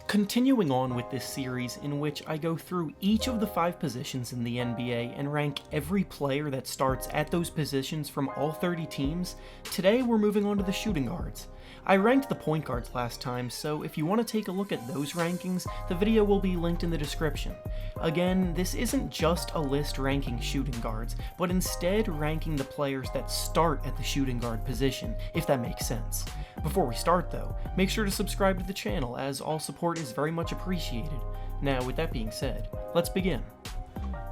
Continuing on with this series in which I go through each of the 5 positions in the NBA and rank every player that starts at those positions from all 30 teams, today we're moving on to the shooting guards. I ranked the point guards last time, so if you want to take a look at those rankings, the video will be linked in the description. Again, this isn't just a list ranking shooting guards, but instead ranking the players that start at the shooting guard position, if that makes sense. Before we start though, make sure to subscribe to the channel as all support is very much appreciated. Now with that being said, let's begin.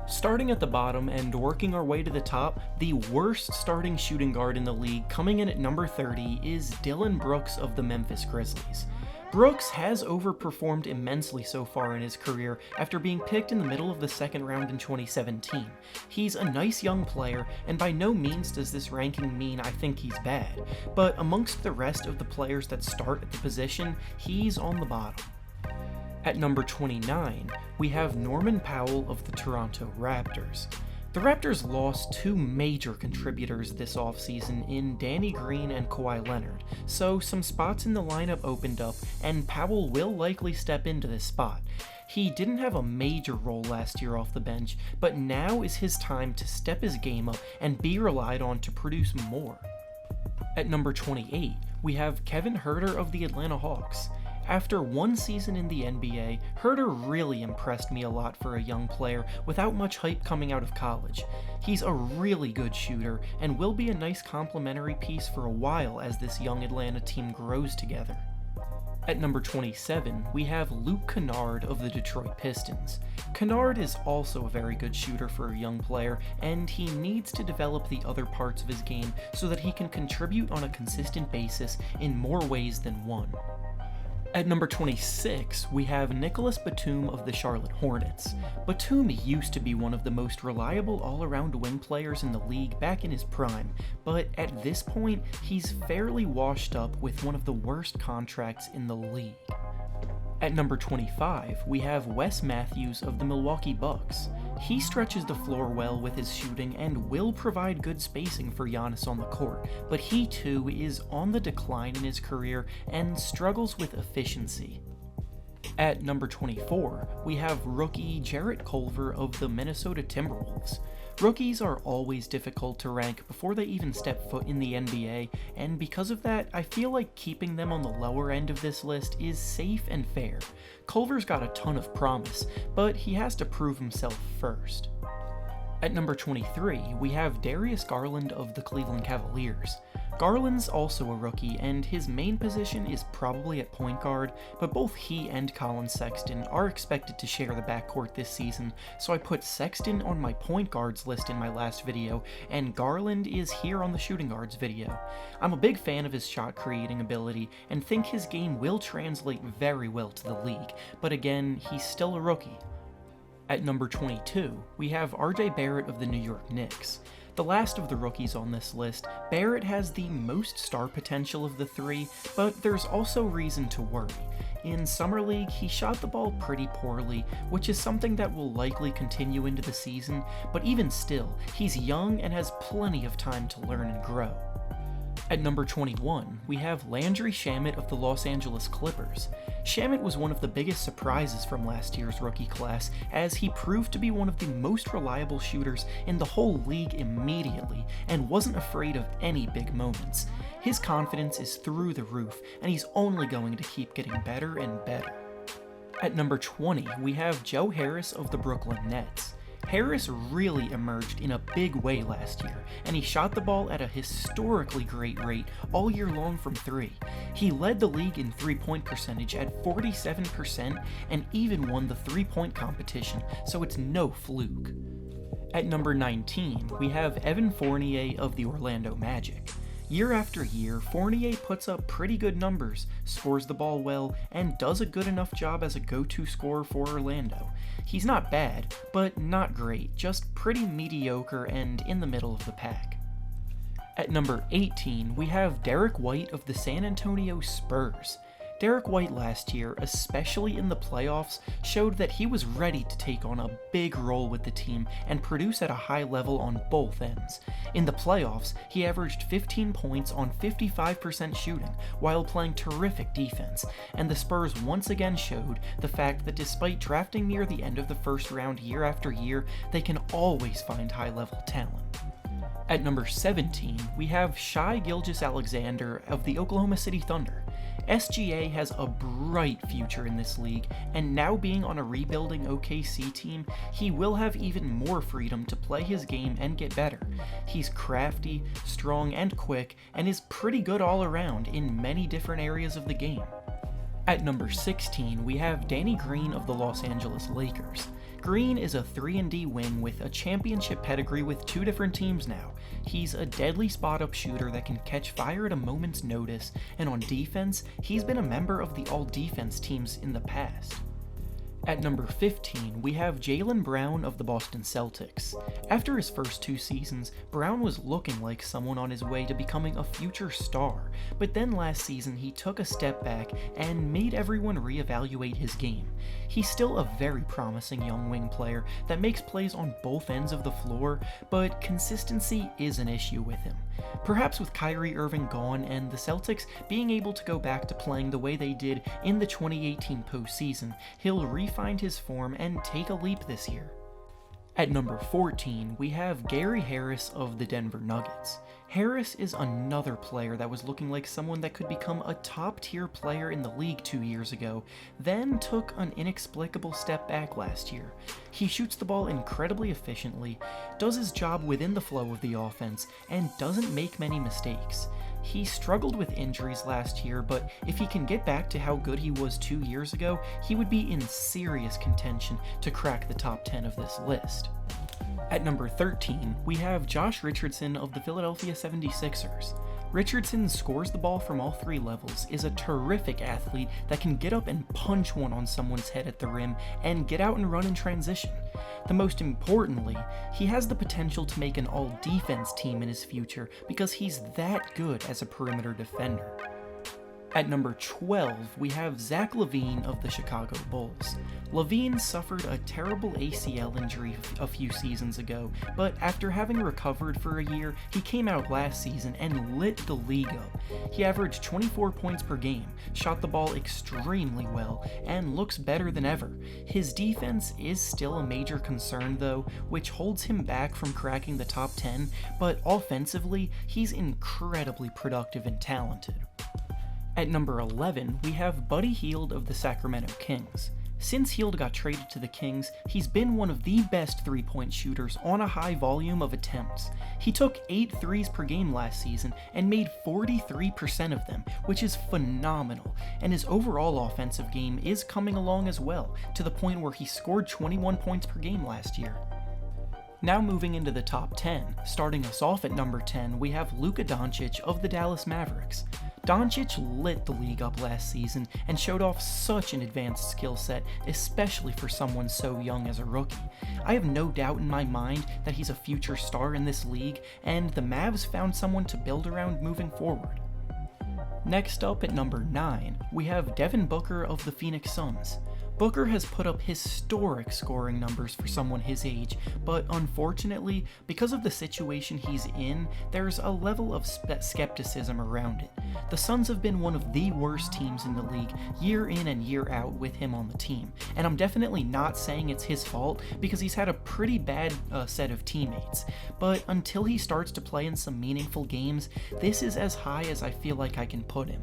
Starting at the bottom and working our way to the top, the worst starting shooting guard in the league coming in at number 30 is Dillon Brooks of the Memphis Grizzlies. Brooks has overperformed immensely so far in his career after being picked in the middle of the second round in 2017. He's a nice young player, and by no means does this ranking mean I think he's bad, but amongst the rest of the players that start at the position, he's on the bottom. At number 29, we have Norman Powell of the Toronto Raptors. The Raptors lost 2 major contributors this offseason in Danny Green and Kawhi Leonard, so some spots in the lineup opened up, and Powell will likely step into this spot. He didn't have a major role last year off the bench, but now is his time to step his game up and be relied on to produce more. At number 28, we have Kevin Huerter of the Atlanta Hawks. After 1 season in the NBA, Huerter really impressed me a lot for a young player without much hype coming out of college. He's a really good shooter and will be a nice complementary piece for a while as this young Atlanta team grows together. At number 27, we have Luke Kennard of the Detroit Pistons. Kennard is also a very good shooter for a young player, and he needs to develop the other parts of his game so that he can contribute on a consistent basis in more ways than one. At number 26, we have Nicolas Batum of the Charlotte Hornets. Batum used to be one of the most reliable all-around wing players in the league back in his prime, but at this point, he's fairly washed up with one of the worst contracts in the league. At number 25, we have Wes Matthews of the Milwaukee Bucks. He stretches the floor well with his shooting and will provide good spacing for Giannis on the court, but he too is on the decline in his career and struggles with efficiency. At number 24, we have rookie Jarrett Culver of the Minnesota Timberwolves. Rookies are always difficult to rank before they even step foot in the NBA, and because of that, I feel like keeping them on the lower end of this list is safe and fair. Culver's got a ton of promise, but he has to prove himself first. At number 23, we have Darius Garland of the Cleveland Cavaliers. Garland's also a rookie, and his main position is probably at point guard, but both he and Colin Sexton are expected to share the backcourt this season, so I put Sexton on my point guards list in my last video, and Garland is here on the shooting guards video. I'm a big fan of his shot creating ability, and think his game will translate very well to the league, but again, he's still a rookie. At number 22, we have RJ Barrett of the New York Knicks. The last of the rookies on this list, Barrett has the most star potential of the 3, but there's also reason to worry. In Summer League, he shot the ball pretty poorly, which is something that will likely continue into the season, but even still, he's young and has plenty of time to learn and grow. At number 21, we have Landry Shamet of the Los Angeles Clippers. Shamet was one of the biggest surprises from last year's rookie class, as he proved to be one of the most reliable shooters in the whole league immediately, and wasn't afraid of any big moments. His confidence is through the roof, and he's only going to keep getting better and better. At number 20, we have Joe Harris of the Brooklyn Nets. Harris really emerged in a big way last year, and he shot the ball at a historically great rate all year long from 3. He led the league in three-point percentage at 47% and even won the three-point competition, so it's no fluke. At number 19, we have Evan Fournier of the Orlando Magic. Year after year, Fournier puts up pretty good numbers, scores the ball well, and does a good enough job as a go-to scorer for Orlando. He's not bad, but not great, just pretty mediocre and in the middle of the pack. At number 18, we have Derrick White of the San Antonio Spurs. Derrick White last year, especially in the playoffs, showed that he was ready to take on a big role with the team and produce at a high level on both ends. In the playoffs, he averaged 15 points on 55% shooting while playing terrific defense, and the Spurs once again showed the fact that despite drafting near the end of the first round year after year, they can always find high-level talent. At number 17, we have Shai Gilgeous-Alexander of the Oklahoma City Thunder. SGA has a bright future in this league, and now being on a rebuilding OKC team, he will have even more freedom to play his game and get better. He's crafty, strong, and quick, and is pretty good all around in many different areas of the game. At number 16, we have Danny Green of the Los Angeles Lakers. Green is a 3-and-D wing with a championship pedigree with 2 different teams now. He's a deadly spot-up shooter that can catch fire at a moment's notice, and on defense, he's been a member of the all-defense teams in the past. At number 15, we have Jaylen Brown of the Boston Celtics. After his first 2 seasons, Brown was looking like someone on his way to becoming a future star, but then last season he took a step back and made everyone reevaluate his game. He's still a very promising young wing player that makes plays on both ends of the floor, but consistency is an issue with him. Perhaps with Kyrie Irving gone and the Celtics being able to go back to playing the way they did in the 2018 postseason, he'll find his form and take a leap this year. At number 14, we have Gary Harris of the Denver Nuggets. Harris is another player that was looking like someone that could become a top-tier player in the league 2 years ago, then took an inexplicable step back last year. He shoots the ball incredibly efficiently, does his job within the flow of the offense, and doesn't make many mistakes. He struggled with injuries last year, but if he can get back to how good he was 2 years ago, he would be in serious contention to crack the top 10 of this list. At number 13, we have Josh Richardson of the Philadelphia 76ers. Richardson scores the ball from all 3 levels, is a terrific athlete that can get up and punch one on someone's head at the rim, and get out and run in transition. The most importantly, he has the potential to make an all-defense team in his future because he's that good as a perimeter defender. At number 12, we have Zach Lavine of the Chicago Bulls. Lavine suffered a terrible ACL injury a few seasons ago, but after having recovered for a year, he came out last season and lit the league up. He averaged 24 points per game, shot the ball extremely well, and looks better than ever. His defense is still a major concern though, which holds him back from cracking the top 10, but offensively, he's incredibly productive and talented. At number 11, we have Buddy Hield of the Sacramento Kings. Since Hield got traded to the Kings, he's been one of the best three-point shooters on a high volume of attempts. He took 8 threes per game last season and made 43% of them, which is phenomenal, and his overall offensive game is coming along as well, to the point where he scored 21 points per game last year. Now moving into the top 10, starting us off at number 10, we have Luka Doncic of the Dallas Mavericks. Doncic lit the league up last season and showed off such an advanced skill set, especially for someone so young as a rookie. I have no doubt in my mind that he's a future star in this league, and the Mavs found someone to build around moving forward. Next up at number 9, we have Devin Booker of the Phoenix Suns. Booker has put up historic scoring numbers for someone his age, but unfortunately, because of the situation he's in, there's a level of skepticism around it. The Suns have been one of the worst teams in the league year in and year out with him on the team, and I'm definitely not saying it's his fault because he's had a pretty bad set of teammates, but until he starts to play in some meaningful games, this is as high as I feel like I can put him.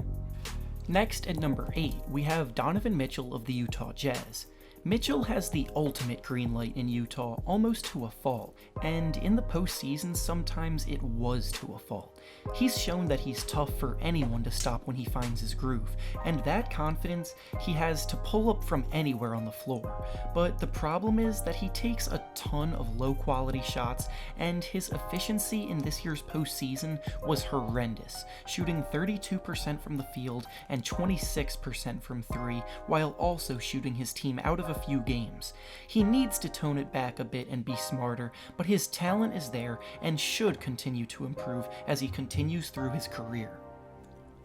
Next, at number 8, we have Donovan Mitchell of the Utah Jazz. Mitchell has the ultimate green light in Utah, almost to a fault, and in the postseason sometimes it was to a fault. He's shown that he's tough for anyone to stop when he finds his groove, and that confidence he has to pull up from anywhere on the floor. But the problem is that he takes a ton of low quality shots, and his efficiency in this year's postseason was horrendous, shooting 32% from the field and 26% from 3, while also shooting his team out of a few games. He needs to tone it back a bit and be smarter, but his talent is there and should continue to improve as he continues through his career.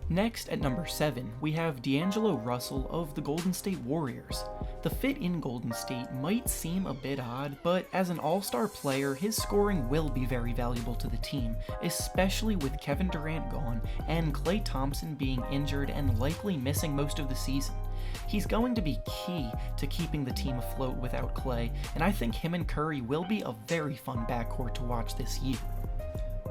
Next, at number 7, we have D'Angelo Russell of the Golden State Warriors. The fit in Golden State might seem a bit odd, but as an all-star player, his scoring will be very valuable to the team, especially with Kevin Durant gone and Klay Thompson being injured and likely missing most of the season. He's going to be key to keeping the team afloat without Klay, and I think him and Curry will be a very fun backcourt to watch this year.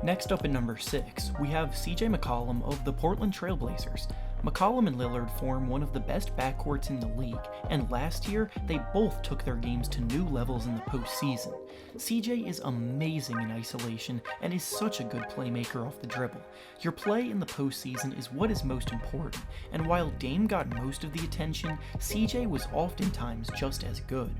Next up at number 6, we have CJ McCollum of the Portland Trail Blazers. McCollum and Lillard form one of the best backcourts in the league, and last year they both took their games to new levels in the postseason. CJ is amazing in isolation and is such a good playmaker off the dribble. Your play in the postseason is what is most important, and while Dame got most of the attention, CJ was oftentimes just as good.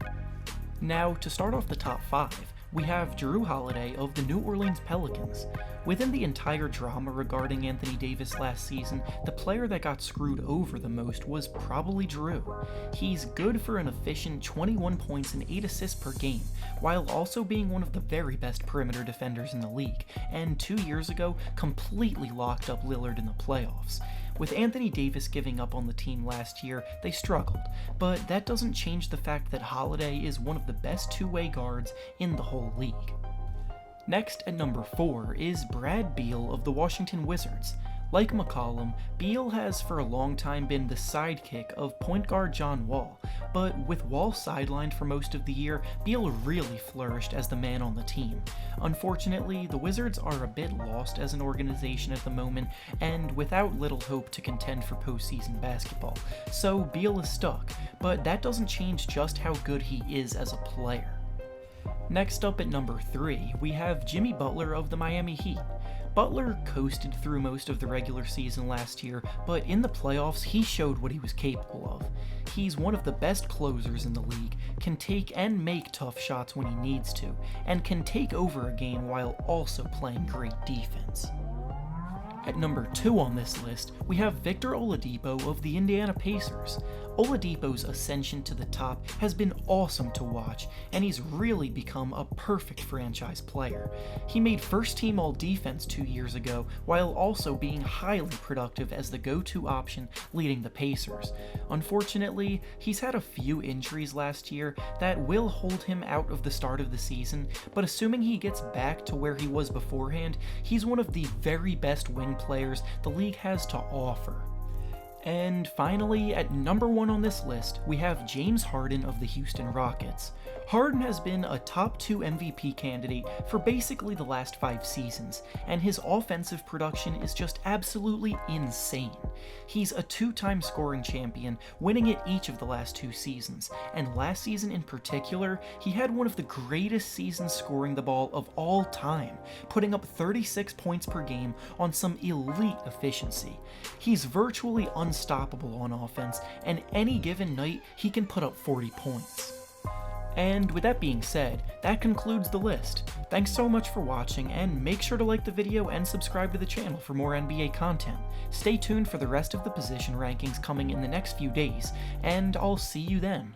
Now, to start off the top 5, we have Jrue Holiday of the New Orleans Pelicans. Within the entire drama regarding Anthony Davis last season, the player that got screwed over the most was probably Jrue. He's good for an efficient 21 points and 8 assists per game, while also being one of the very best perimeter defenders in the league, and 2 years ago completely locked up Lillard in the playoffs. With Anthony Davis giving up on the team last year, they struggled, but that doesn't change the fact that Holiday is one of the best two-way guards in the whole league. Next, at number 4, is Brad Beal of the Washington Wizards. Like McCollum, Beal has for a long time been the sidekick of point guard John Wall, but with Wall sidelined for most of the year, Beal really flourished as the man on the team. Unfortunately, the Wizards are a bit lost as an organization at the moment, and without little hope to contend for postseason basketball, so Beal is stuck, but that doesn't change just how good he is as a player. Next up at number 3, we have Jimmy Butler of the Miami Heat. Butler coasted through most of the regular season last year, but in the playoffs he showed what he was capable of. He's one of the best closers in the league, can take and make tough shots when he needs to, and can take over a game while also playing great defense. At number 2 on this list, we have Victor Oladipo of the Indiana Pacers. Oladipo's ascension to the top has been awesome to watch, and he's really become a perfect franchise player. He made first-team All-Defense 2 years ago, while also being highly productive as the go-to option leading the Pacers. Unfortunately, he's had a few injuries last year that will hold him out of the start of the season, but assuming he gets back to where he was beforehand, he's one of the very best wing players the league has to offer. And finally, at number 1 on this list, we have James Harden of the Houston Rockets. Harden has been a top 2 MVP candidate for basically the last 5 seasons, and his offensive production is just absolutely insane. He's a 2-time scoring champion, winning it each of the last 2 seasons, and last season in particular, he had one of the greatest seasons scoring the ball of all time, putting up 36 points per game on some elite efficiency. He's virtually unstoppable on offense, and any given night, he can put up 40 points. And with that being said, that concludes the list. Thanks so much for watching, and make sure to like the video and subscribe to the channel for more NBA content. Stay tuned for the rest of the position rankings coming in the next few days, and I'll see you then.